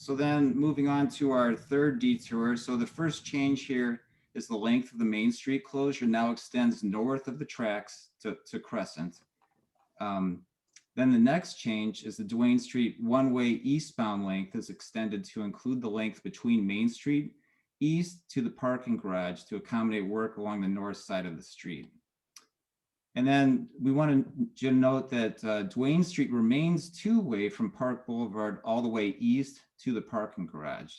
So then moving on to our third detour. So the first change here is the length of the Main Street closure now extends north of the tracks to Crescent. Then the next change is the Duane Street one-way eastbound length is extended to include the length between Main Street east to the parking garage to accommodate work along the north side of the street. And then we want to note that Duane Street remains two-way from Park Boulevard all the way east to the parking garage.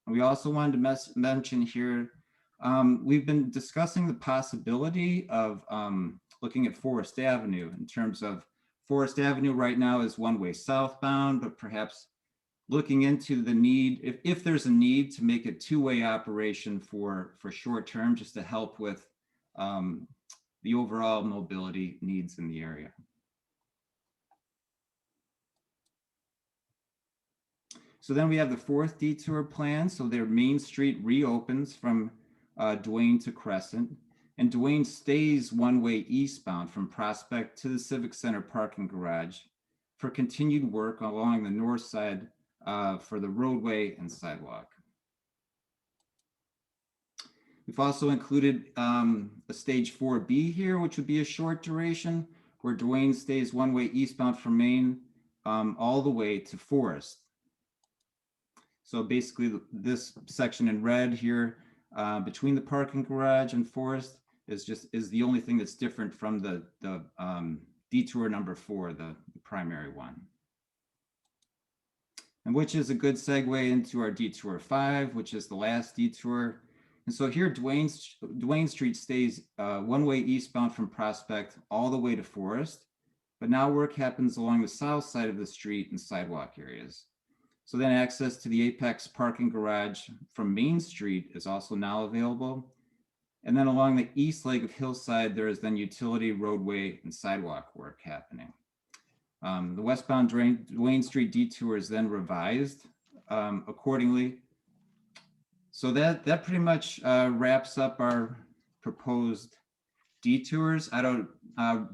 And we also wanted to mention here, we've been discussing the possibility of looking at Forest Avenue in terms of Forest Avenue right now is one-way southbound, but perhaps looking into the need, if there's a need to make a two-way operation for short term, just to help with the overall mobility needs in the area. So then we have the fourth detour plan. So their Main Street reopens from Duane to Crescent, and Duane stays one-way eastbound from Prospect to the Civic Center parking garage for continued work along the north side for the roadway and sidewalk. We've also included a stage 4B here, which would be a short duration, where Duane stays one-way eastbound from Main all the way to Forest. So basically this section in red here between the parking garage and Forest is the only thing that's different from the detour number 4, the primary one. And which is a good segue into our detour 5, which is the last detour. And so here Duane Street stays one-way eastbound from Prospect all the way to Forest, but now work happens along the south side of the street and sidewalk areas. So then access to the Apex parking garage from Main Street is also now available. And then along the east leg of Hillside, there is then utility, roadway, and sidewalk work happening. The westbound Duane Street detour is then revised accordingly. So that pretty much wraps up our proposed detours. I don't,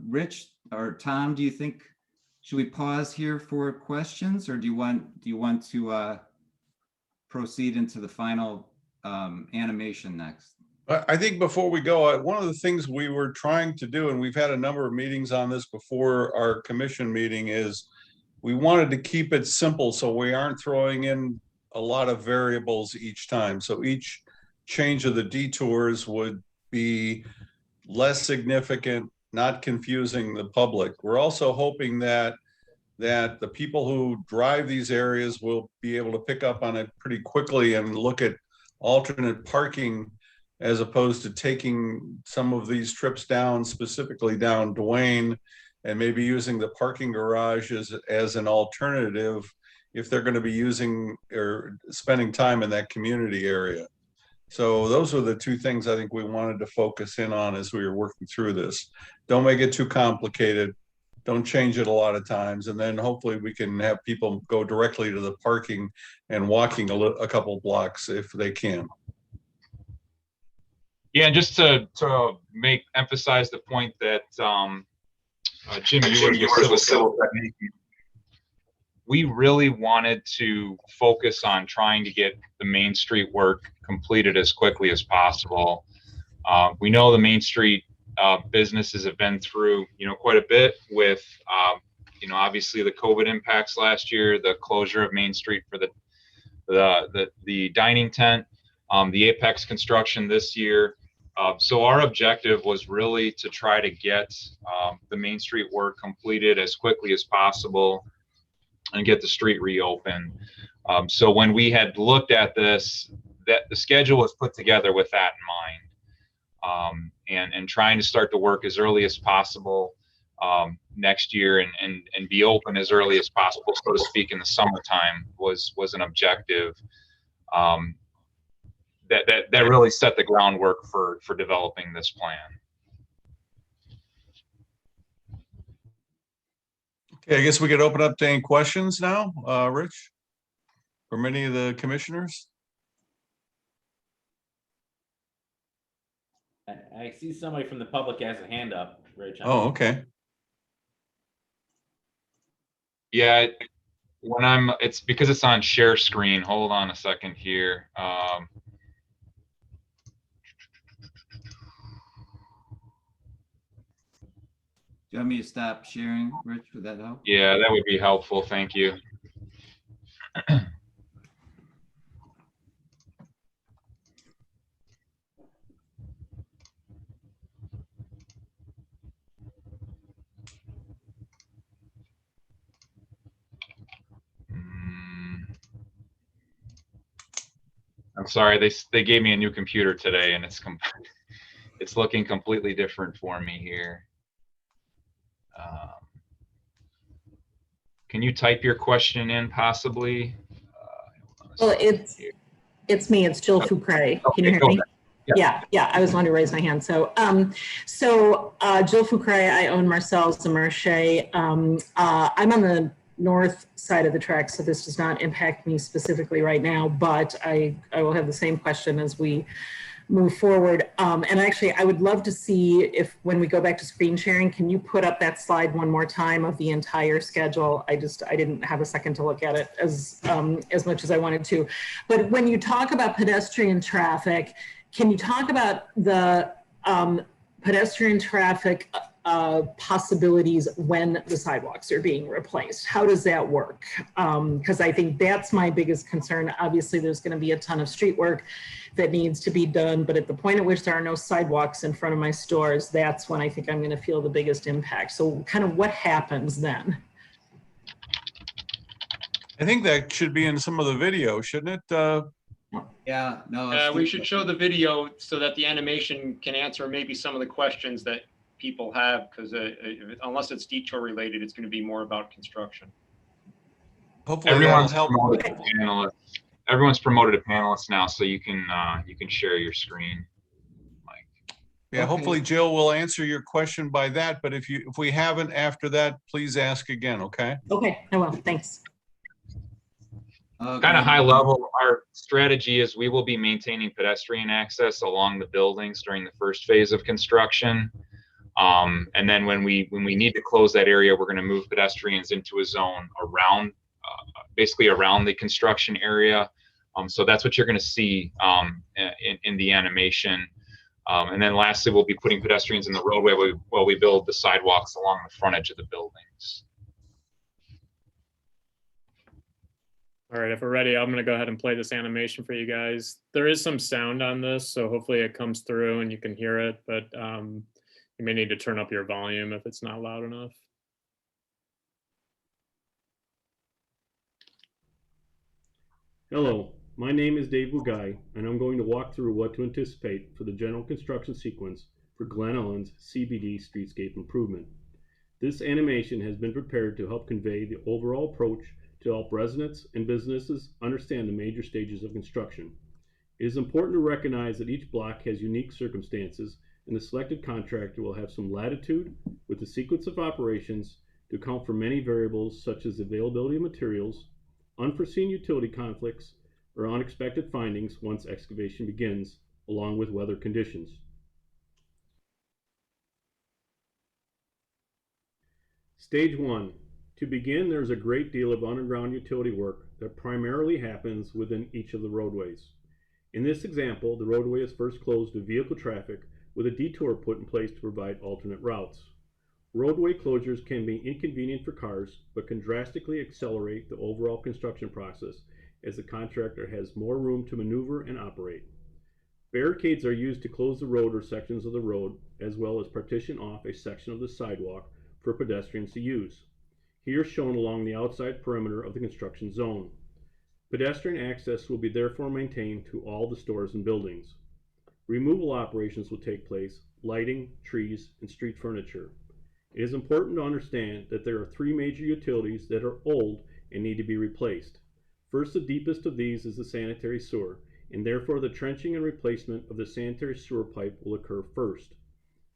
Rich or Tom, do you think, should we pause here for questions, or do you want to proceed into the final animation next? I think before we go, one of the things we were trying to do, and we've had a number of meetings on this before our commission meeting, is we wanted to keep it simple so we aren't throwing in a lot of variables each time. So each change of the detours would be less significant, not confusing the public. We're also hoping that the people who drive these areas will be able to pick up on it pretty quickly and look at alternate parking, as opposed to taking some of these trips down, specifically down Duane, and maybe using the parking garage as an alternative if they're going to be using or spending time in that community area. So those are the two things I think we wanted to focus in on as we were working through this. Don't make it too complicated. Don't change it a lot of times. And then hopefully we can have people go directly to the parking and walking a couple blocks if they can. Yeah, and just to emphasize the point that Jim Ewers was civil technique, we really wanted to focus on trying to get the Main Street work completed as quickly as possible. We know the Main Street businesses have been through, quite a bit with, obviously the COVID impacts last year, the closure of Main Street for the dining tent, the Apex construction this year. So our objective was really to try to get the Main Street work completed as quickly as possible and get the street reopened. So when we had looked at this, that the schedule was put together with that in mind, and trying to start the work as early as possible next year and be open as early as possible, so to speak, in the summertime was an objective. That really set the groundwork for developing this plan. Okay, I guess we could open up to any questions now, Rich, from any of the commissioners. I see somebody from the public has a hand up, Rich. Oh, okay. Yeah, It's because it's on share screen. Hold on a second here. Do you want me to stop sharing, Rich? Would that help? Yeah, that would be helpful. Thank you. I'm sorry, they gave me a new computer today, and it's looking completely different for me here. Can you type your question in possibly? Well, it's me. It's Jill Foucray. Can you hear me? Yeah. I was wanting to raise my hand. So, Jill Foucray. I own Marcel's and Marche. I'm on the north side of the track, so this does not impact me specifically right now. But I will have the same question as we move forward. And actually, I would love to see if, when we go back to screen sharing, can you put up that slide one more time of the entire schedule? I didn't have a second to look at it as much as I wanted to. But when you talk about pedestrian traffic, can you talk about the pedestrian traffic possibilities when the sidewalks are being replaced? How does that work? Because I think that's my biggest concern. Obviously, there's going to be a ton of street work that needs to be done, but at the point at which there are no sidewalks in front of my stores, that's when I think I'm going to feel the biggest impact. So kind of what happens then? I think that should be in some of the video, shouldn't it? Yeah, no. We should show the video so that the animation can answer maybe some of the questions that people have, because unless it's detour related, it's going to be more about construction. Hopefully Everyone's that'll help. promoted a panelist. Everyone's promoted a panelist now, so you can share your screen. Mike. Yeah, Okay. hopefully Jill will answer your question by that, but if we haven't after that, please ask again, okay? Okay, I will. Thanks. Kind of high level, our strategy is we will be maintaining pedestrian access along the buildings during the first phase of construction. And then when we need to close that area, we're going to move pedestrians into a zone around, basically around the construction area. So that's what you're going to see in the animation. And then lastly, we'll be putting pedestrians in the roadway while we build the sidewalks along the front edge of the buildings. All right, if we're ready, I'm going to go ahead and play this animation for you guys. There is some sound on this, so hopefully it comes through and you can hear it, but you may need to turn up your volume if it's not loud enough. Hello, my name is Dave Bugai, and I'm going to walk through what to anticipate for the general construction sequence for Glen Ellen's CBD streetscape improvement. This animation has been prepared to help convey the overall approach to help residents and businesses understand the major stages of construction. It is important to recognize that each block has unique circumstances, and the selected contractor will have some latitude with the sequence of operations to account for many variables such as availability of materials, unforeseen utility conflicts, or unexpected findings once excavation begins, along with weather conditions. Stage 1. To begin, there's a great deal of underground utility work that primarily happens within each of the roadways. In this example, the roadway is first closed to vehicle traffic with a detour put in place to provide alternate routes. Roadway closures can be inconvenient for cars, but can drastically accelerate the overall construction process as the contractor has more room to maneuver and operate. Barricades are used to close the road or sections of the road, as well as partition off a section of the sidewalk for pedestrians to use. Here shown along the outside perimeter of the construction zone. Pedestrian access will be therefore maintained to all the stores and buildings. Removal operations will take place, lighting, trees, and street furniture. It is important to understand that there are three major utilities that are old and need to be replaced. First, the deepest of these is the sanitary sewer, and therefore the trenching and replacement of the sanitary sewer pipe will occur first.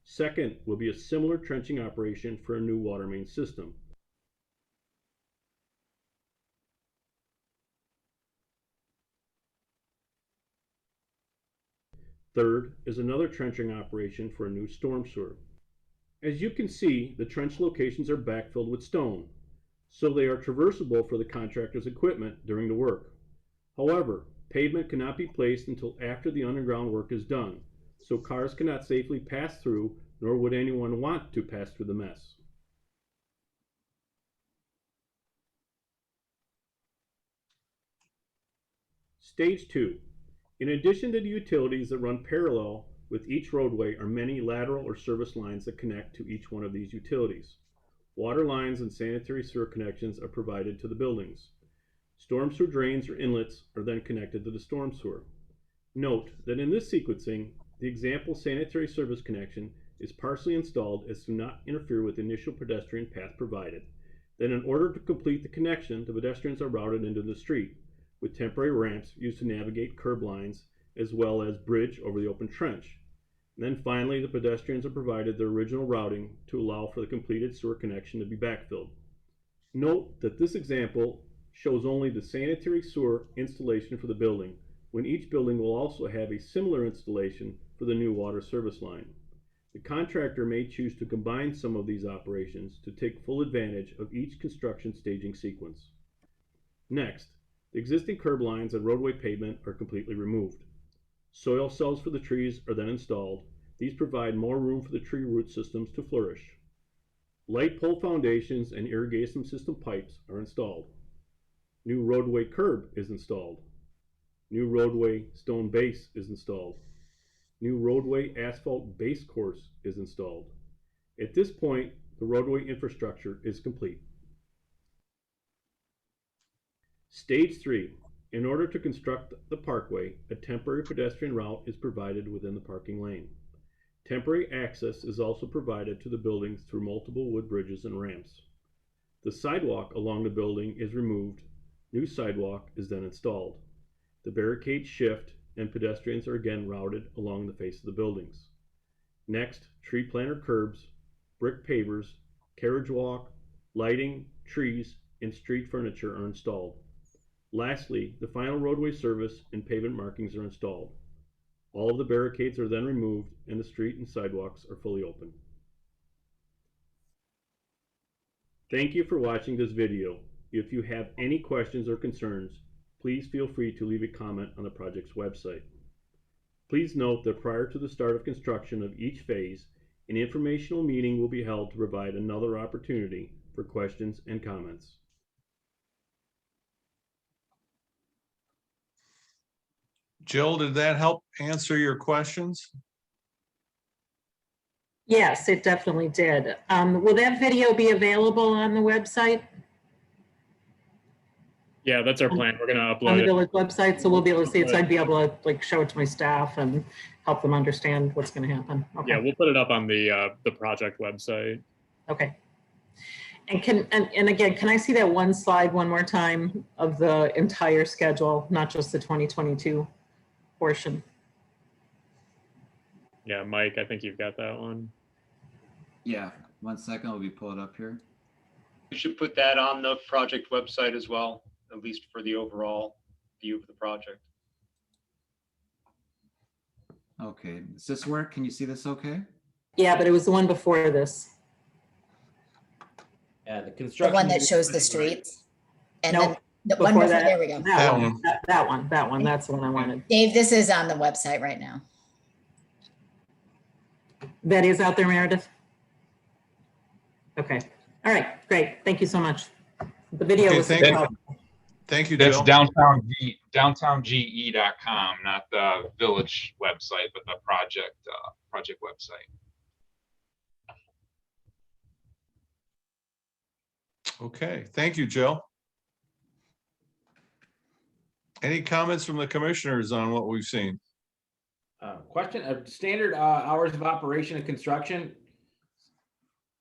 Second will be a similar trenching operation for a new water main system. Third is another trenching operation for a new storm sewer. As you can see, the trench locations are backfilled with stone. so they are traversable for the contractor's equipment during the work. However, pavement cannot be placed until after the underground work is done, so cars cannot safely pass through, nor would anyone want to pass through the mess. Stage 2. In addition to the utilities that run parallel with each roadway are many lateral or service lines that connect to each one of these utilities. Water lines and sanitary sewer connections are provided to the buildings. Storm sewer drains or inlets are then connected to the storm sewer. Note that in this sequencing, the example sanitary service connection is partially installed as to not interfere with the initial pedestrian path provided. Then in order to complete the connection, the pedestrians are routed into the street, with temporary ramps used to navigate curb lines, as well as bridge over the open trench. And then finally, the pedestrians are provided their original routing to allow for the completed sewer connection to be backfilled. Note that this example shows only the sanitary sewer installation for the building, when each building will also have a similar installation for the new water service line. The contractor may choose to combine some of these operations to take full advantage of each construction staging sequence. Next, the existing curb lines and roadway pavement are completely removed. Soil cells for the trees are then installed. These provide more room for the tree root systems to flourish. Light pole foundations and irrigation system pipes are installed. New roadway curb is installed. New roadway stone base is installed. New roadway asphalt base course is installed. At this point, the roadway infrastructure is complete. Stage 3. In order to construct the parkway, a temporary pedestrian route is provided within the parking lane. Temporary access is also provided to the buildings through multiple wood bridges and ramps. The sidewalk along the building is removed. New sidewalk is then installed. The barricades shift and pedestrians are again routed along the face of the buildings. Next, tree planter curbs, brick pavers, carriage walk, lighting, trees, and street furniture are installed. Lastly, the final roadway service and pavement markings are installed. All of the barricades are then removed and the street and sidewalks are fully open. Thank you for watching this video. If you have any questions or concerns, please feel free to leave a comment on the project's website. Please note that prior to the start of construction of each phase, an informational meeting will be held to provide another opportunity for questions and comments. Jill, did that help answer your questions? Yes, it definitely did. Will that video be available on the website, Yeah, that's our plan. We're gonna on upload the it. village website? So we'll be able to see it. So I'd be able to like show it to my staff and help them understand what's going to happen. Okay. Yeah, we'll put it up on the project website. Okay. And again, can I see that one slide one more time of the entire schedule, not just the 2022 portion? Yeah, Mike, I think you've got that one. Yeah, 1 second, I'll be pulled up here. You should put that on the project website as well, at least for the overall view of the project. Okay, does this work? Can you see this okay? Yeah, but it was the one before this. Yeah, the The construction. one that shows the streets. And Nope. then the one Before before, that. there we go. That one, one. that one, that's the one I wanted. Dave, this is on the website right now. That is out there, Meredith? Okay, all right, great, thank you so much. The video Okay, was. thank you. Thank you, That's Jill. downtownge.com, not the village website, but the project website. Okay, thank you, Jill. Any comments from the commissioners on what we've seen? Question, standard hours of operation of construction?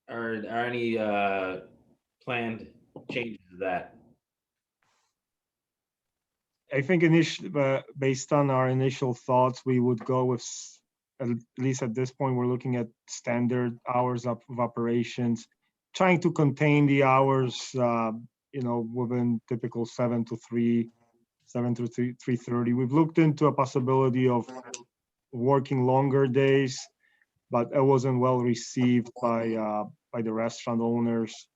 Are any planned changes to that? I think based on our initial thoughts, we would go with, at least at this point, we're looking at standard hours of operations, trying to contain the hours, within typical 7 to 3:30. We've looked into a possibility of working longer days, but it wasn't well received by the restaurant owners.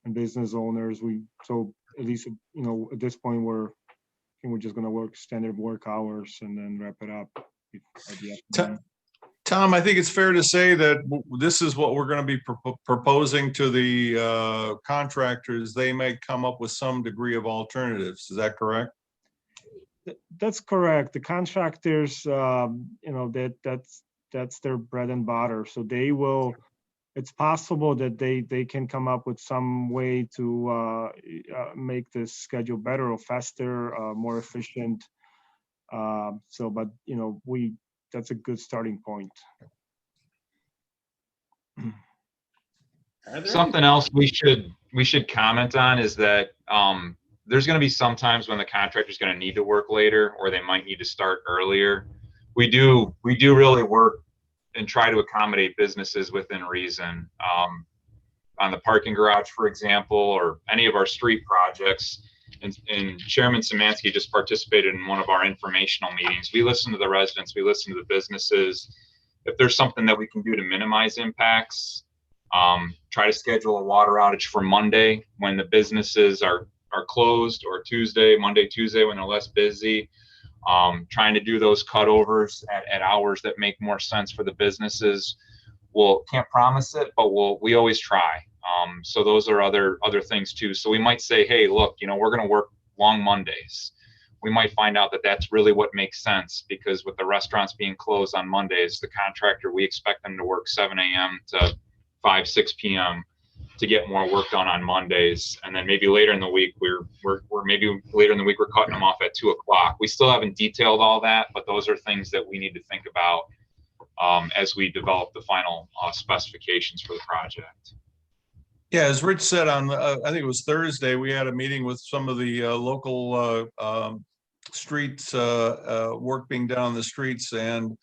and business owners. So at least, at this point, I think we're just gonna work standard work hours and then wrap it up. By the afternoon. Tom, I think it's fair to say that this is what we're going to be proposing to the contractors. They may come up with some degree of alternatives. Is that correct? That's correct. The contractors, that's their bread and butter. So they will. It's possible that they can come up with some way to make this schedule better or faster, more efficient. But that's a good starting point. Something else we should comment on is that there's going to be some times when the contractor's going to need to work later, or they might need to start earlier. We do really work and try to accommodate businesses within reason. On the parking garage, for example, or any of our street projects. And Chairman Szymanski just participated in one of our informational meetings. We listen to the residents, we listen to the businesses. If there's something that we can do to minimize impacts, try to schedule a water outage for Monday when the businesses are closed, or Monday, Tuesday when they're less busy. Trying to do those cutovers at hours that make more sense for the businesses. Can't promise it, but we always try. So those are other things too. So we might say, hey, look, we're going to work long Mondays. We might find out that that's really what makes sense, because with the restaurants being closed on Mondays, the contractor, we expect them to work 7 a.m. to 5, 6 p.m. to get more work done on Mondays. And then maybe later in the week, we're cutting them off at 2 o'clock. We still haven't detailed all that, but those are things that we need to think about as we develop the final specifications for the project. Yeah, as Rich said I think it was Thursday, we had a meeting with some of the local streets, work being done on the streets, and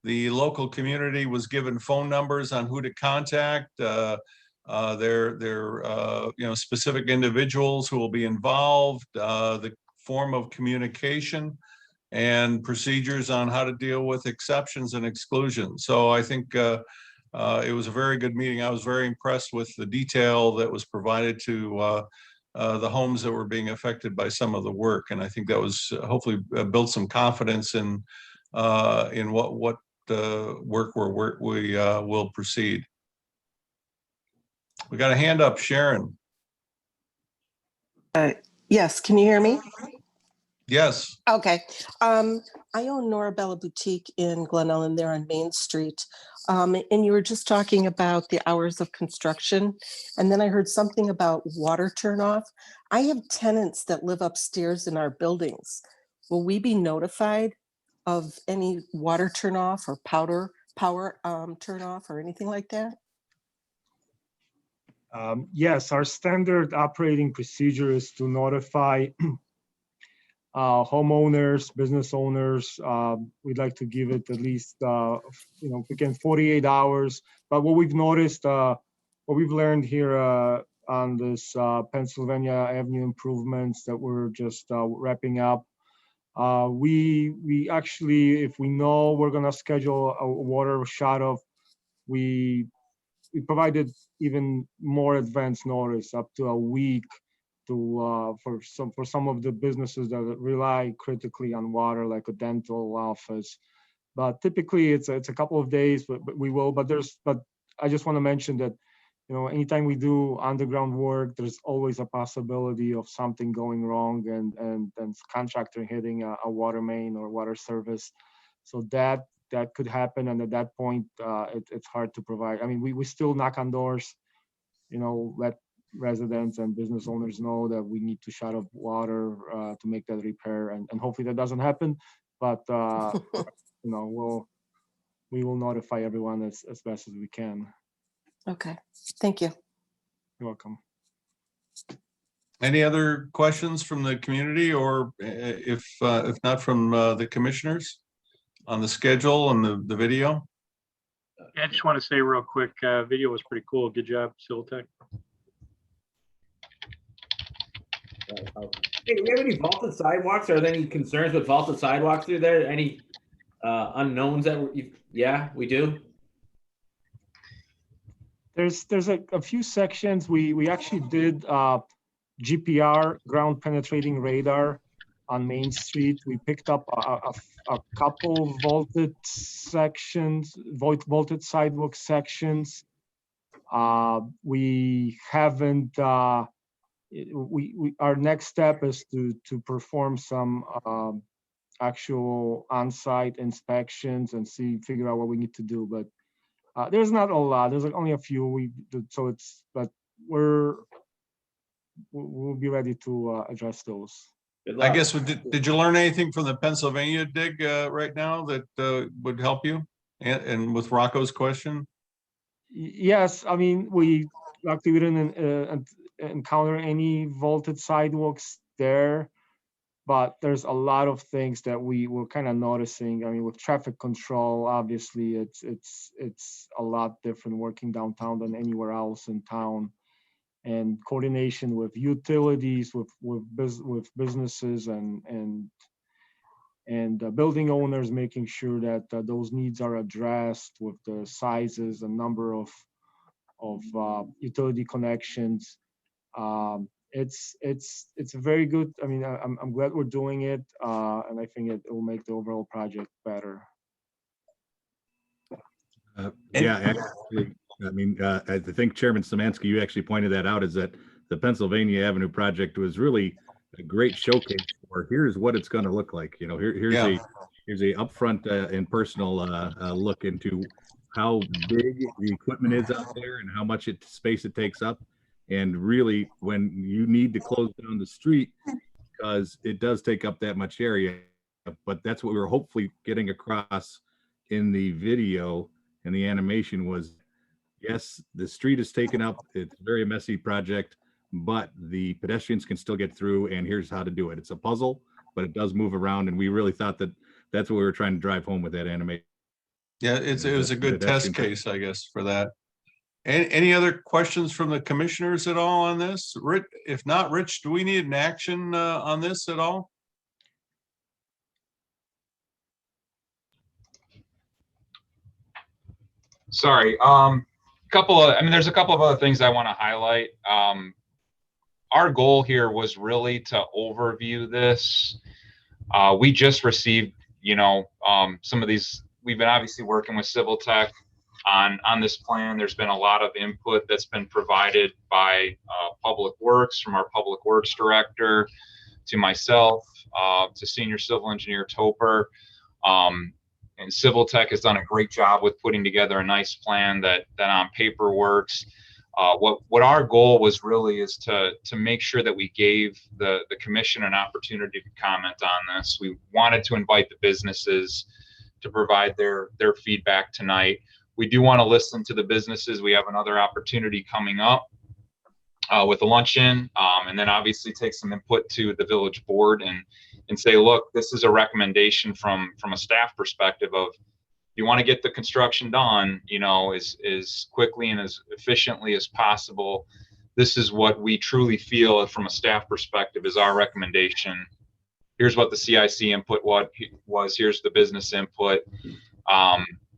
the local community was given phone numbers on who to contact. Their specific individuals who will be involved, the form of communication, and procedures on how to deal with exceptions and exclusions. So I think it was a very good meeting. I was very impressed with the detail that was provided to the homes that were being affected by some of the work, and I think that was hopefully built some confidence in what work we will proceed. We got a hand up, Sharon. Yes, can you hear me? Yes. Okay. I own Norabella Boutique in Glen Ellen there on Main Street. And you were just talking about the hours of construction. And then I heard something about water turnoff. I have tenants that live upstairs in our buildings. Will we be notified of any water turnoff or power turnoff or anything like that? Yes, our standard operating procedure is to notify homeowners, business owners. We'd like to give it at least, again, 48 hours. But what we've noticed, what we've learned here on this Pennsylvania Avenue improvements that we're just wrapping up, we actually, if we know we're gonna schedule a water shut off, we provided even more advanced notice, up to a week, to for some of the businesses that rely critically on water, like a dental office. But typically it's a couple of days, but we will. But I just want to mention that, anytime we do underground work, there's always a possibility of something going wrong and contractor hitting a water main or water service. So that could happen, and at that point, it's hard to provide. I mean, we still knock on doors, let residents and business owners know that we need to shut off water to make that repair, and hopefully that doesn't happen. But we will notify everyone as best as we can. Okay, thank you. You're welcome. Any other questions from the community, or if not from the commissioners on the schedule and the video? Yeah, I just want to say real quick, video was pretty cool. Good job, Siltech. Hey, do we have any vaulted sidewalks? Are there any concerns with vaulted sidewalks through there? Any unknowns that yeah, we do. There's a few sections. We actually did GPR, ground penetrating radar, on Main Street. We picked up a couple vaulted sections, vaulted sidewalk sections. We haven't. Our next step is to perform some actual on-site inspections and figure out what we need to do. But there's not a lot. There's like only a few. But we'll be ready to address those. I guess, did you learn anything from the Pennsylvania dig right now that would help you? And with Rocco's question? Yes, I mean, we didn't encounter any vaulted sidewalks there, but there's a lot of things that we were kind of noticing. I mean, with traffic control, obviously it's a lot different working downtown than anywhere else in town. And coordination with utilities, with businesses and building owners, making sure that those needs are addressed with the sizes and number of utility connections. It's very good. I mean, I'm glad we're doing it, and I think it will make the overall project better. Yeah, actually, I mean, I think Chairman Szymanski, you actually pointed that out, is that the Pennsylvania Avenue project was really a great showcase for here's what it's going to look like. You know, here's a upfront and personal look into how big the equipment is out there and how much space it takes up. And really, when you need to close down the street, because it does take up that much area. But that's what we were hopefully getting across in the video and the animation was, yes, the street is taken up. It's a very messy project, but the pedestrians can still get through, and here's how to do it. It's a puzzle, but it does move around, and we really thought that that's what we were trying to drive home with that animation. Yeah, it was a good test case, I guess, for that. Any other questions from the commissioners at all on this? If not, Rich, do we need an action on this at all? Sorry, there's a couple of other things I want to highlight. Our goal here was really to overview this. We just received, some of these. We've been obviously working with Civil Tech on this plan. There's been a lot of input that's been provided by Public Works, from our Public Works Director to myself, to Senior Civil Engineer Topper. And Civil Tech has done a great job with putting together a nice plan that on paper works. What our goal was really is to make sure that we gave the commission an opportunity to comment on this. We wanted to invite the businesses to provide their feedback tonight. We do want to listen to the businesses. We have another opportunity coming up with a luncheon, and then obviously take some input to the village board and say, look, this is a recommendation from a staff perspective of, you want to get the construction done, as quickly and as efficiently as possible. This is what we truly feel from a staff perspective is our recommendation. Here's what the CIC input was. Here's the business input.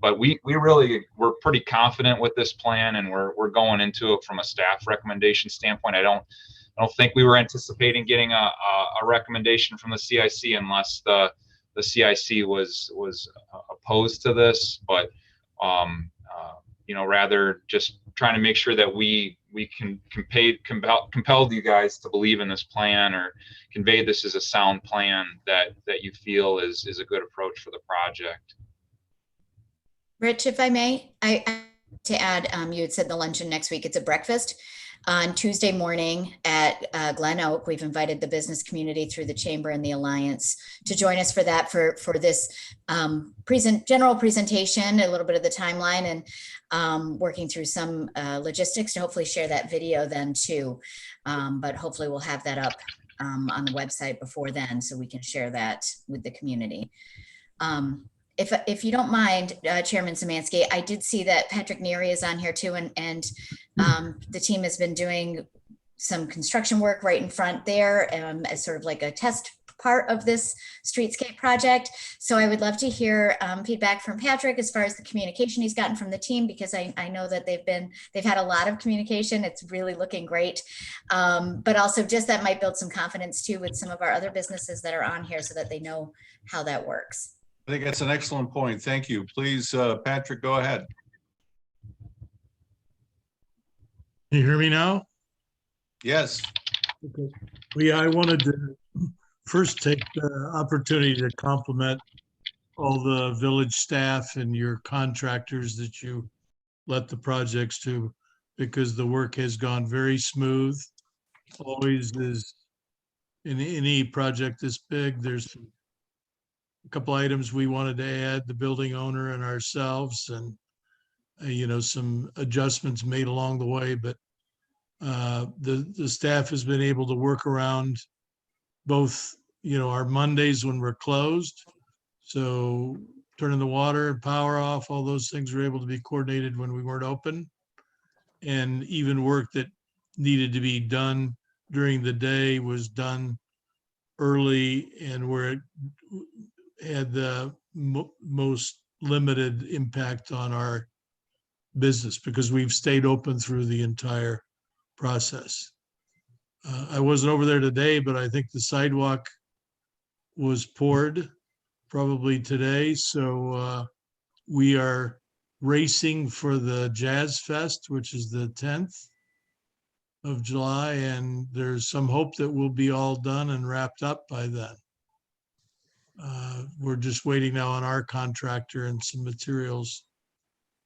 But we're pretty confident with this plan, and we're going into it from a staff recommendation standpoint. I don't think we were anticipating getting a recommendation from the CIC unless the CIC was opposed to this, but rather just trying to make sure that we can compel you guys to believe in this plan, or convey this as a sound plan that you feel is a good approach for the project. Rich, if I may, I to add, you had said the luncheon next week. It's a breakfast on Tuesday morning at Glen Oak. We've invited the business community through the Chamber and the Alliance to join us for that, for this general presentation, a little bit of the timeline, and working through some logistics to hopefully share that video then too. But hopefully we'll have that up on the website before then, so we can share that with the community. If you don't mind, Chairman Szymanski, I did see that Patrick Neary is on here too, and the team has been doing some construction work right in front there as sort of like a test part of this streetscape project. So I would love to hear feedback from Patrick as far as the communication he's gotten from the team, because I know that they've had a lot of communication. It's really looking great. But also just that might build some confidence too with some of our other businesses that are on here so that they know how that works. I think that's an excellent point. Thank you. Please, Patrick, go ahead. Can you hear me now? Yes. Okay. Well, yeah, I wanted to first take the opportunity to compliment all the village staff and your contractors that you let the projects to, because the work has gone very smooth. Always is in any project this big, there's a couple items we wanted to add, the building owner and ourselves, and some adjustments made along the way, but the staff has been able to work around both, our Mondays when we're closed. So turning the water and power off, all those things were able to be coordinated when we weren't open. And even work that needed to be done during the day was done early and where it had the most limited impact on our business, because we've stayed open through the entire process. I wasn't over there today, but I think the sidewalk was poured probably today. So we are racing for the Jazz Fest, which is the 10th of July. And there's some hope that we'll be all done and wrapped up by then. We're just waiting now on our contractor and some materials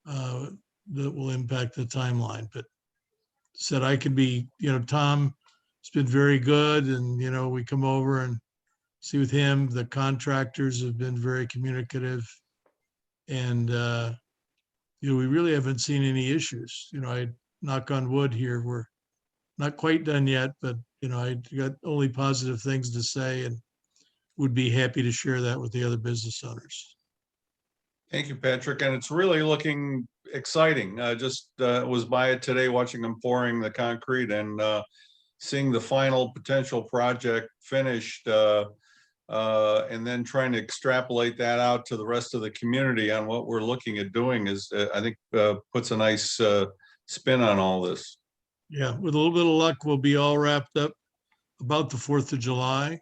that will impact the timeline. But said I could be, Tom has been very good, and we come over and see with him. The contractors have been very communicative, and we really haven't seen any issues. I knock on wood here, we're not quite done yet, but I got only positive things to say and would be happy to share that with the other business owners. Thank you, Patrick. And it's really looking exciting. Just was by it today, watching them pouring the concrete and seeing the final potential project finished, and then trying to extrapolate that out to the rest of the community on what we're looking at doing is, I think, puts a nice spin on all this. Yeah, with a little bit of luck, we'll be all wrapped up about the 4th of July.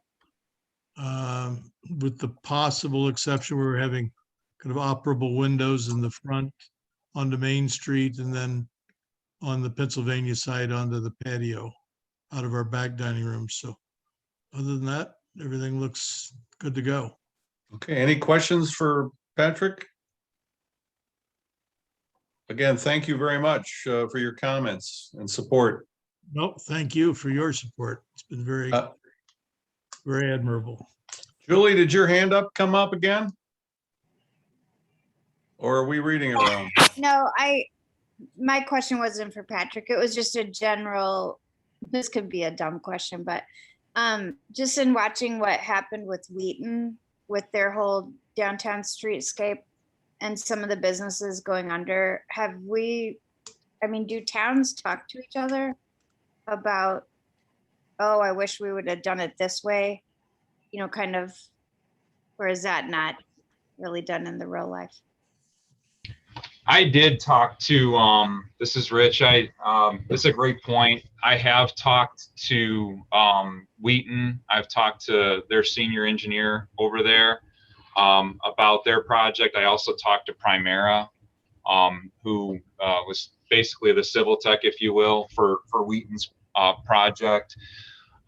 With the possible exception, we're having kind of operable windows in the front onto Main Street, and then on the Pennsylvania side onto the patio out of our back dining room. So other than that, everything looks good to go. Okay, any questions for Patrick? Again, thank you very much for your comments and support. No, thank you for your support. It's been very, very admirable. Julie, did your hand come up again? Or are we reading it wrong? No, my question wasn't for Patrick. It was just a general, this could be a dumb question, but just in watching what happened with Wheaton, with their whole downtown streetscape and some of the businesses going under, do towns talk to each other about, oh, I wish we would have done it this way, kind of, or is that not really done in the real life? I did talk to, this is Rich. This is a great point. I have talked to Wheaton. I've talked to their senior engineer over there about their project. I also talked to Primera, who was basically the civil tech, if you will, for Wheaton's project,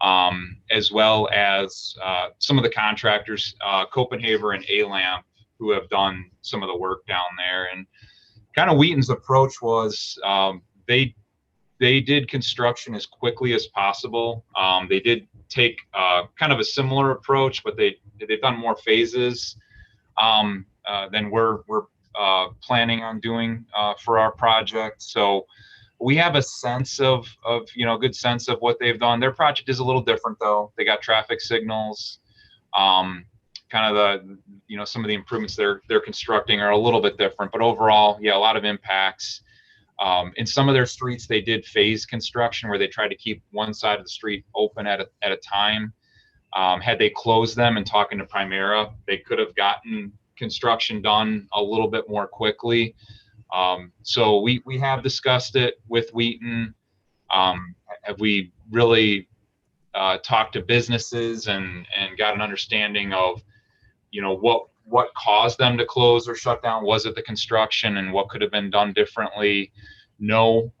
as well as some of the contractors, Copenhaver and A-Lamp, who have done some of the work down there. And kind of Wheaton's approach was they did construction as quickly as possible. They did take kind of a similar approach, but they've done more phases than we're planning on doing for our project. So we have a sense of good sense of what they've done. Their project is a little different though. They got traffic signals. Kind of some of the improvements they're constructing are a little bit different, but overall, yeah, a lot of impacts. In some of their streets, they did phase construction where they tried to keep one side of the street open at a time. Had they closed them and talking to Primera, they could have gotten construction done a little bit more quickly. So we have discussed it with Wheaton. Have we really talked to businesses and got an understanding of, you know, what caused them to close or shut down? Was it the construction, and what could have been done differently? No,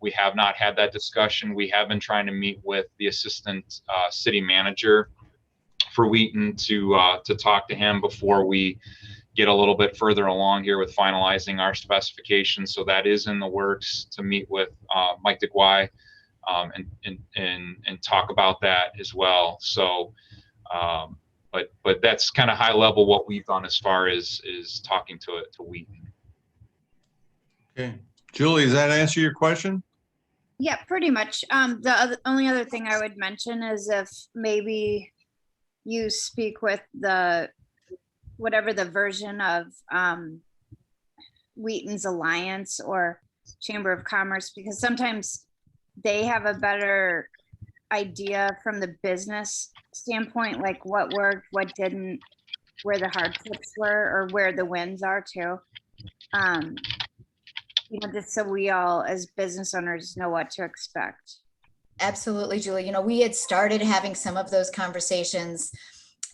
we have not had that discussion. We have been trying to meet with the assistant city manager for Wheaton to talk to him before we get a little bit further along here with finalizing our specifications. So that is in the works, to meet with Mike DeGuy and talk about that as well. So, but that's kind of high level what we've done as far as talking to Wheaton. Okay, Julie, does that answer your question? Yeah, pretty much. Only other thing I would mention is if maybe you speak with whatever the version of Wheaton's Alliance or Chamber of Commerce, because sometimes they have a better idea from the business standpoint, like what worked, what didn't, where the hardships were, or where the wins are too. You know, just so we all as business owners know what to expect. Absolutely, Julie. You know, we had started having some of those conversations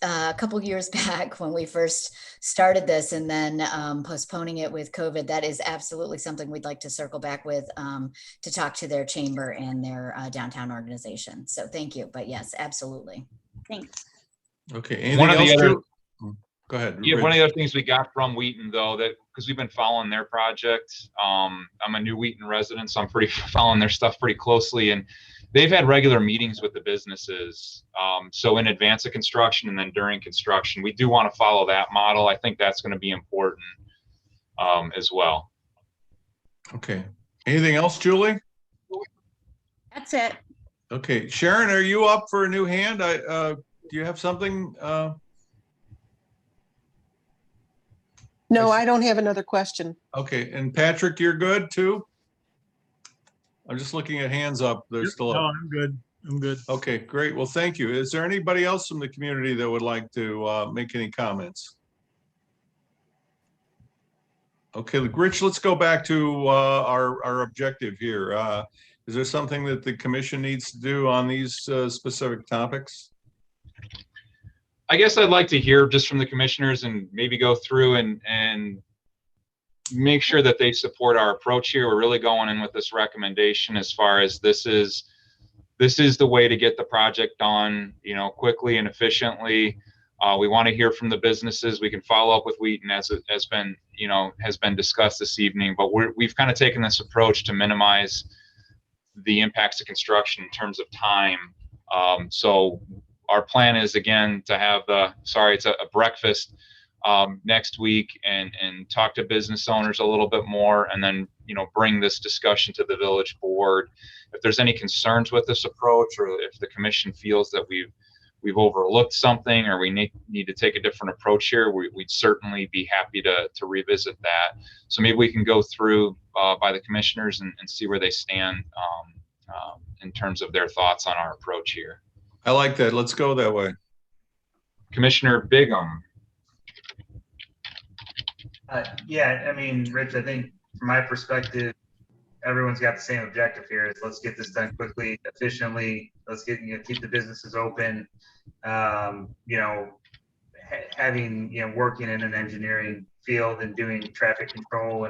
a couple years back when we first started this, and then postponing it with COVID. That is absolutely something we'd like to circle back with, to talk to their chamber and their downtown organization. So thank you. But yes, absolutely. Thanks. Okay. Anything else? Go ahead. Yeah, Rich. one of the other things we got from Wheaton, though, that because we've been following their project, I'm a new Wheaton resident, so I'm following their stuff pretty closely, and they've had regular meetings with the businesses. So in advance of construction and then during construction, we do want to follow that model. I think that's going to be important as well. Okay. Anything else, Julie? That's it. Okay, Sharon, are you up for a new hand? Do you have something? No, I don't have another question. Okay, and Patrick, you're good too? I'm just looking at hands up. They're still No, up. I'm good. I'm good. Okay, great. Well, thank you. Is there anybody else from the community that would like to make any comments? Okay, Rich, let's go back to our objective here. Is there something that the commission needs to do on these specific topics? I guess I'd like to hear just from the commissioners and maybe go through and make sure that they support our approach here. We're really going in with this recommendation as far as this is the way to get the project done, you know, quickly and efficiently. We want to hear from the businesses. We can follow up with Wheaton as it has been discussed this evening, but we've kind of taken this approach to minimize the impacts of construction in terms of time. So our plan is, again, to have it's a breakfast next week and talk to business owners a little bit more, and then, you know, bring this discussion to the village board. If there's any concerns with this approach, or if the commission feels that we've overlooked something, or we need to take a different approach here, we'd certainly be happy to revisit that. So maybe we can go through by the commissioners and see where they stand in terms of their thoughts on our approach here. I like that. Let's go that way. Commissioner Bigham. Yeah, I mean, Rich, I think from my perspective, everyone's got the same objective here. Is let's get this done quickly, efficiently. Let's keep the businesses open. Having working in an engineering field and doing traffic control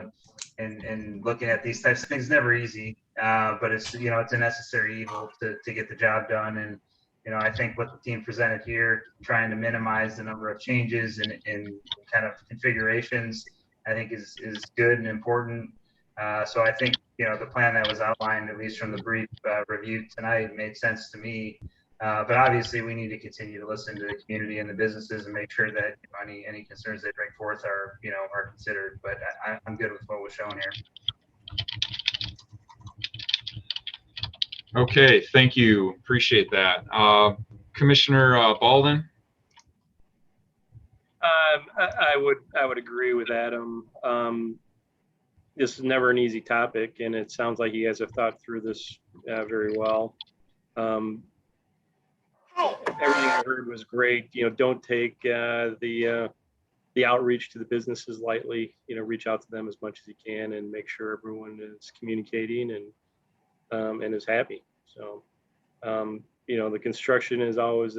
and looking at these types of things is never easy. But it's it's a necessary evil to get the job done. And I think what the team presented here, trying to minimize the number of changes and kind of configurations, I think is good and important. So I think, the plan that was outlined, at least from the brief review tonight, made sense to me. But obviously we need to continue to listen to the community and the businesses and make sure that any concerns they bring forth are considered. But I'm good with what was shown here. Okay, thank you. Appreciate that. Commissioner Baldwin? I would agree with Adam. This is never an easy topic, and it sounds like you guys have thought through this very well. everything I heard was great. Don't take the outreach to the businesses lightly. Reach out to them as much as you can and make sure everyone is communicating and is happy. So, the construction is always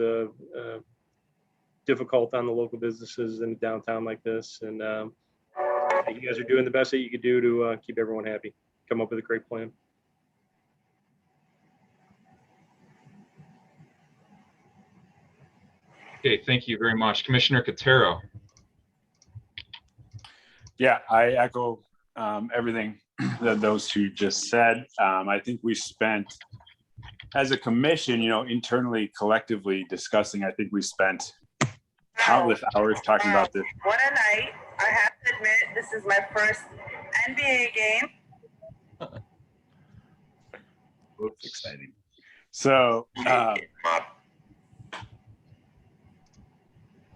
difficult on the local businesses in downtown like this. And I think you guys are doing the best that you could do to keep everyone happy. Come up with a great plan. Okay, thank you very much. Commissioner Cotero. Yeah, I echo everything that those two just said. I think we spent, as a commission, internally, collectively discussing, I think we spent countless hours talking about this. What a night. I have to admit, this is my first NBA game. Oops, exciting. So,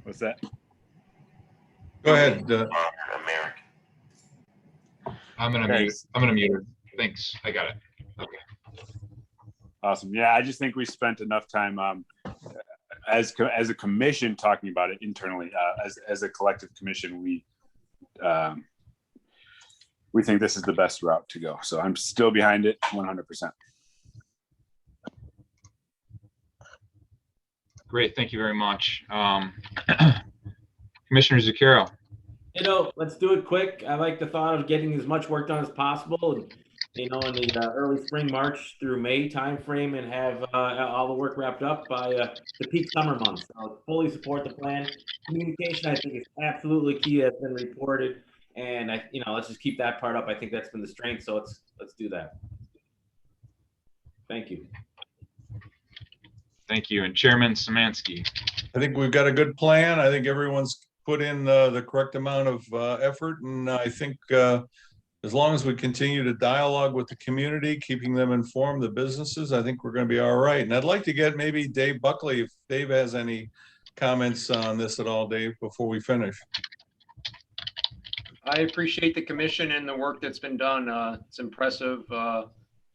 what's that? Go ahead. I'm gonna mute it. Thanks. I got it. Okay. Awesome. Yeah, I just think we spent enough time as a commission talking about it internally. As a collective commission, we think this is the best route to go. So I'm still behind it 100%. Great. Thank you very much. Commissioner Zucchero. Let's do it quick. I like the thought of getting as much work done as possible, and in the early spring, March through May timeframe, and have all the work wrapped up by the peak summer months. I'll fully support the plan. Communication, I think, is absolutely key. That's been reported, and let's just keep that part up. I think that's been the strength. So let's do that. Thank you. Thank you. And Chairman Szymanski. I think we've got a good plan. I think everyone's put in the correct amount of effort. And I think as long as we continue to dialogue with the community, keeping them informed, the businesses, I think we're going to be all right. And I'd like to get maybe Dave Buckley, if Dave has any comments on this at all, Dave, before we finish. I appreciate the commission and the work that's been done. It's impressive to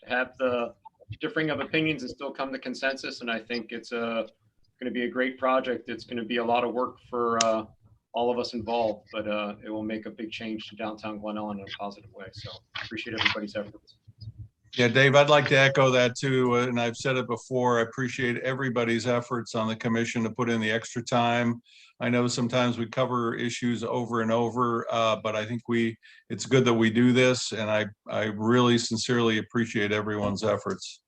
have the differing of opinions and still come to consensus. And I think it's going to be a great project. It's going to be a lot of work for all of us involved, but it will make a big change to downtown Glen Ellen in a positive way. So I appreciate everybody's efforts. Yeah, Dave, I'd like to echo that too. And I've said it before, I appreciate everybody's efforts on the commission to put in the extra time. I know sometimes we cover issues over and over, but I think it's good that we do this. And I really sincerely appreciate everyone's efforts.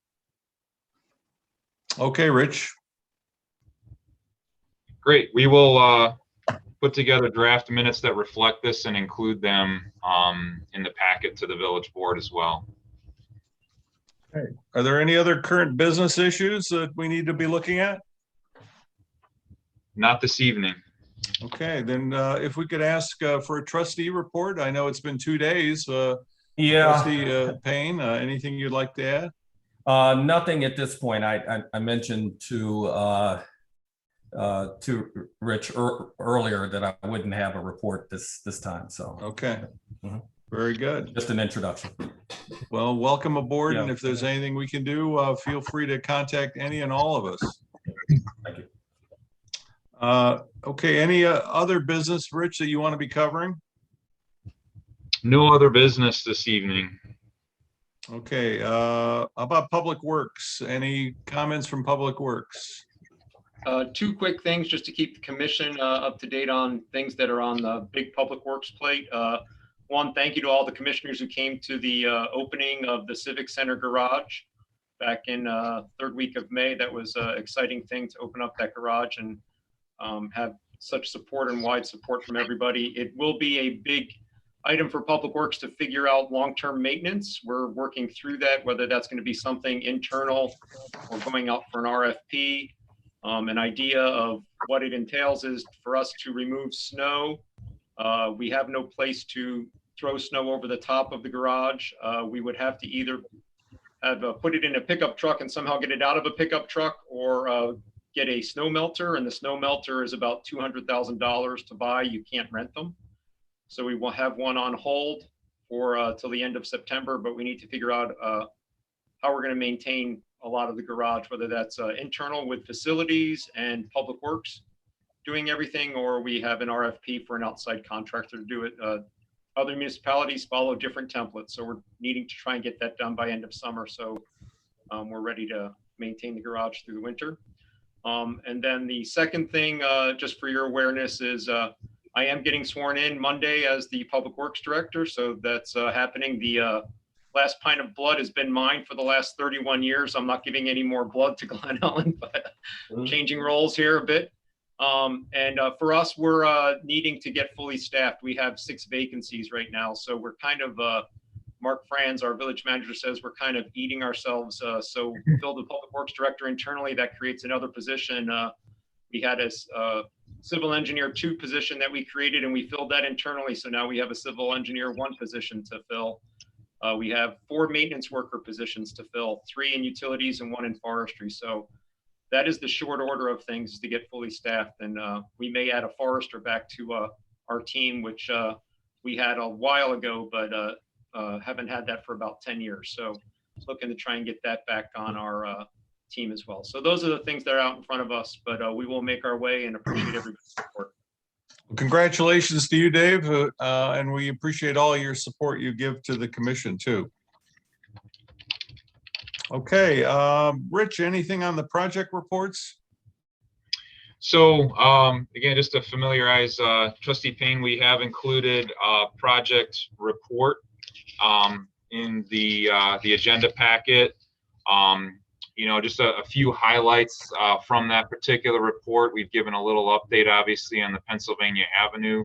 Okay, Rich. Great. We will put together draft minutes that reflect this and include them in the packet to the village board as well. Okay. Are there any other current business issues that we need to be looking at? Not this evening. Okay, then if we could ask for a trustee report. I know it's been 2 days. Yeah. Trustee Payne, anything you'd like to add? Nothing at this point. I mentioned to Rich earlier that I wouldn't have a report this time. So okay, very good. Just an introduction. Well, welcome aboard, Yeah. and if there's anything we can do, feel free to contact any and all of us. Thank you. Okay, any other business, Rich, that you want to be covering? No other business this evening. Okay, how about Public Works? Any comments from Public Works? Two quick things just to keep the commission up to date on things that are on the big Public Works plate. One, thank you to all the commissioners who came to the opening of the Civic Center garage back in third week of May. That was an exciting thing to open up that garage and have such support and wide support from everybody. It will be a big item for Public Works to figure out long-term maintenance. We're working through that, whether that's going to be something internal or going out for an RFP. An idea of what it entails is for us to remove snow. We have no place to throw snow over the top of the garage. We would have to either have put it in a pickup truck and somehow get it out of a pickup truck, or get a snow melter, and the snow melter is about $200,000 to buy. You can't rent them. So we will have one on hold for till the end of September, but we need to figure out how we're going to maintain a lot of the garage, whether that's internal with facilities and public works doing everything, or we have an RFP for an outside contractor to do it. Other municipalities follow different templates, so we're needing to try and get that done by end of summer. So we're ready to maintain the garage through the winter. And then the second thing, just for your awareness, is I am getting sworn in Monday as the Public Works Director. So that's happening. The last pint of blood has been mine for the last 31 years. I'm not giving any more blood to Glen Ellen, but changing roles here a bit. And for us, we're needing to get fully staffed. We have 6 vacancies right now. So we're kind of, Mark Franz, our village manager, says we're kind of eating ourselves. So fill the Public Works Director internally, that creates another position. We had a civil engineer 2 position that we created, and we filled that internally. So now we have a civil engineer 1 position to fill. We have 4 maintenance worker positions to fill, 3 in utilities and 1 in forestry. So that is the short order of things, is to get fully staffed. And we may add a forester back to our team, which we had a while ago, but haven't had that for about 10 years. So looking to try and get that back on our team as well. So those are the things that are out in front of us, but we will make our way and appreciate everybody's support. Congratulations to you, Dave, and we appreciate all your support you give to the commission too. Okay, Rich, anything on the project reports? So again, just to familiarize Trustee Payne, we have included a project report in the agenda packet. You know, just a few highlights from that particular report. We've given a little update, obviously, on the Pennsylvania Avenue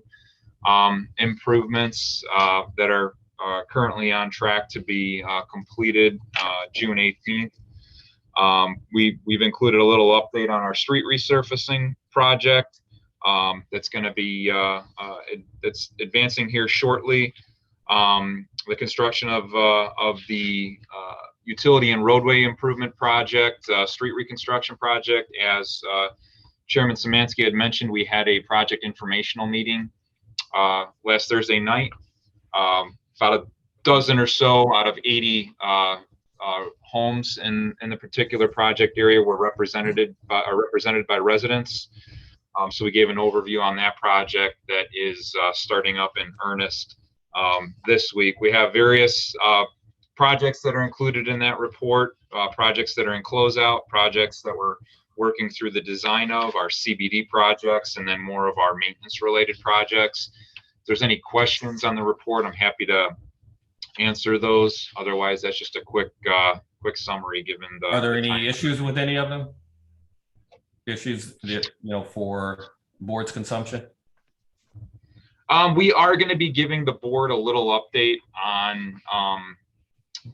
improvements that are currently on track to be completed June 18th. We've included a little update on our street resurfacing project that's going to be that's advancing here shortly. The construction of the utility and roadway improvement project, street reconstruction project. As Chairman Szymanski had mentioned, we had a project informational meeting last Thursday night. About a dozen or so out of 80 homes in the particular project area were represented by residents. So we gave an overview on that project that is starting up in earnest this week. We have various projects that are included in that report, projects that are in closeout, projects that we're working through the design of, our CBD projects, and then more of our maintenance related projects. If there's any questions on the report, I'm happy to answer those. Otherwise, that's just a quick summary given the— Are there any issues with any of them? Issues that, for board's consumption? We are going to be giving the board a little update on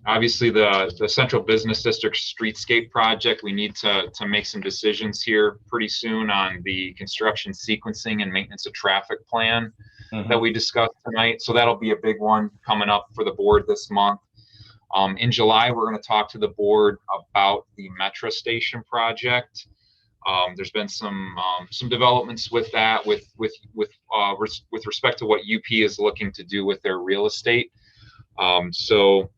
obviously the Central Business District streetscape project. We need to make some decisions here pretty soon on the construction sequencing and maintenance of traffic plan that we discussed tonight. So that'll be a big one coming up for the board this month. In July, we're going to talk to the board about the Metro Station project. There's been some developments with that, with respect to what UP is looking to do with their real estate. So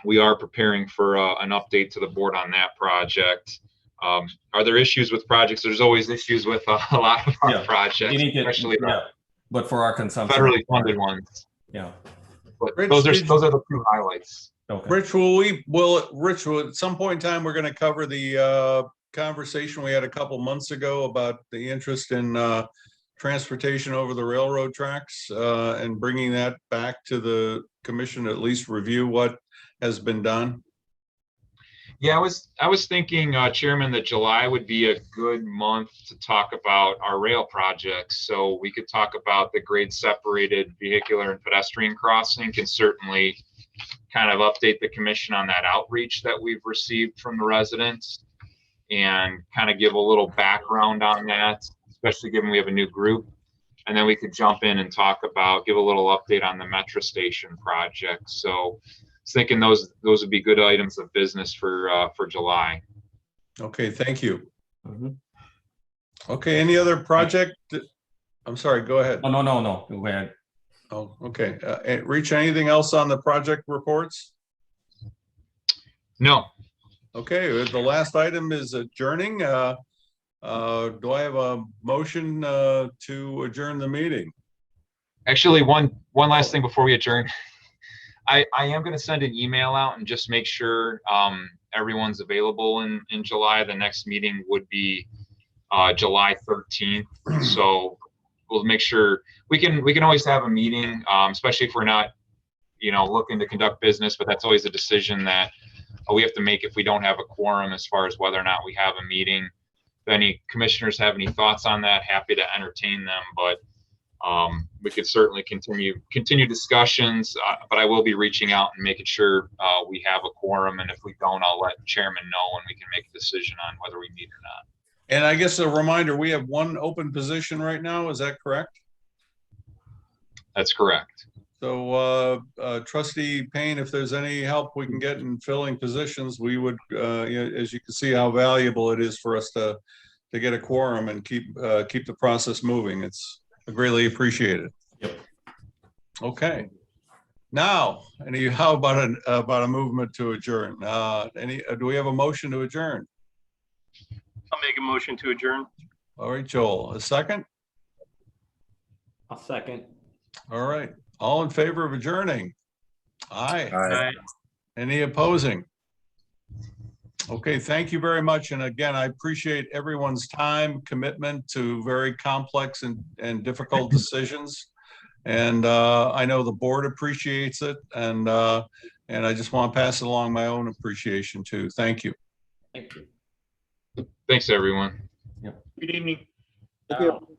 we are preparing for an update to the board on that project. Are there issues with projects? There's always issues with a lot of our projects, especially but for our consumption, federally funded ones. Yeah. But Rich, those are the 2 highlights. Okay. Rich, Rich, at some point in time, we're going to cover the conversation we had a couple months ago about the interest in transportation over the railroad tracks and bringing that back to the commission to at least review what has been done. Yeah, I was thinking, Chairman, that July would be a good month to talk about our rail projects. So we could talk about the grade separated vehicular and pedestrian crossing, can certainly kind of update the commission on that outreach that we've received from the residents and kind of give a little background on that, especially given we have a new group. And then we could jump in and give a little update on the Metro Station project. So I was thinking those would be good items of business for July. Okay, thank you. Okay, any other project? I'm sorry, go ahead. Oh, no, go ahead. Oh, okay. Rich, anything else on the project reports? No. Okay, the last item is adjourning. Do I have a motion to adjourn the meeting? Actually, one last thing before we adjourn. I am going to send an email out and just make sure everyone's available in July. The next meeting would be July 13th. So we'll make sure we can always have a meeting, especially if we're not, looking to conduct business, but that's always a decision that we have to make if we don't have a quorum as far as whether or not we have a meeting. If any commissioners have any thoughts on that, happy to entertain them, but we could certainly continue discussions, but I will be reaching out and making sure we have a quorum. And if we don't, I'll let Chairman know and we can make a decision on whether we meet or not. And I guess a reminder, we have one open position right now. Is that correct? That's correct. So Trustee Payne, if there's any help we can get in filling positions, we would, as you can see how valuable it is for us to get a quorum and keep the process moving. It's greatly appreciated. Yep. Okay. Now, how about a movement to adjourn? Do we have a motion to adjourn? I'll make a motion to adjourn. All right, Joel, a second? I'll second. All right. All in favor of adjourning? Aye. Aye. Any opposing? Okay, thank you very much. And again, I appreciate everyone's time, commitment to very complex and difficult decisions. And I know the board appreciates it. And I just want to pass along my own appreciation too. Thank you. Thank you. Thanks, everyone. Good evening. Thank you.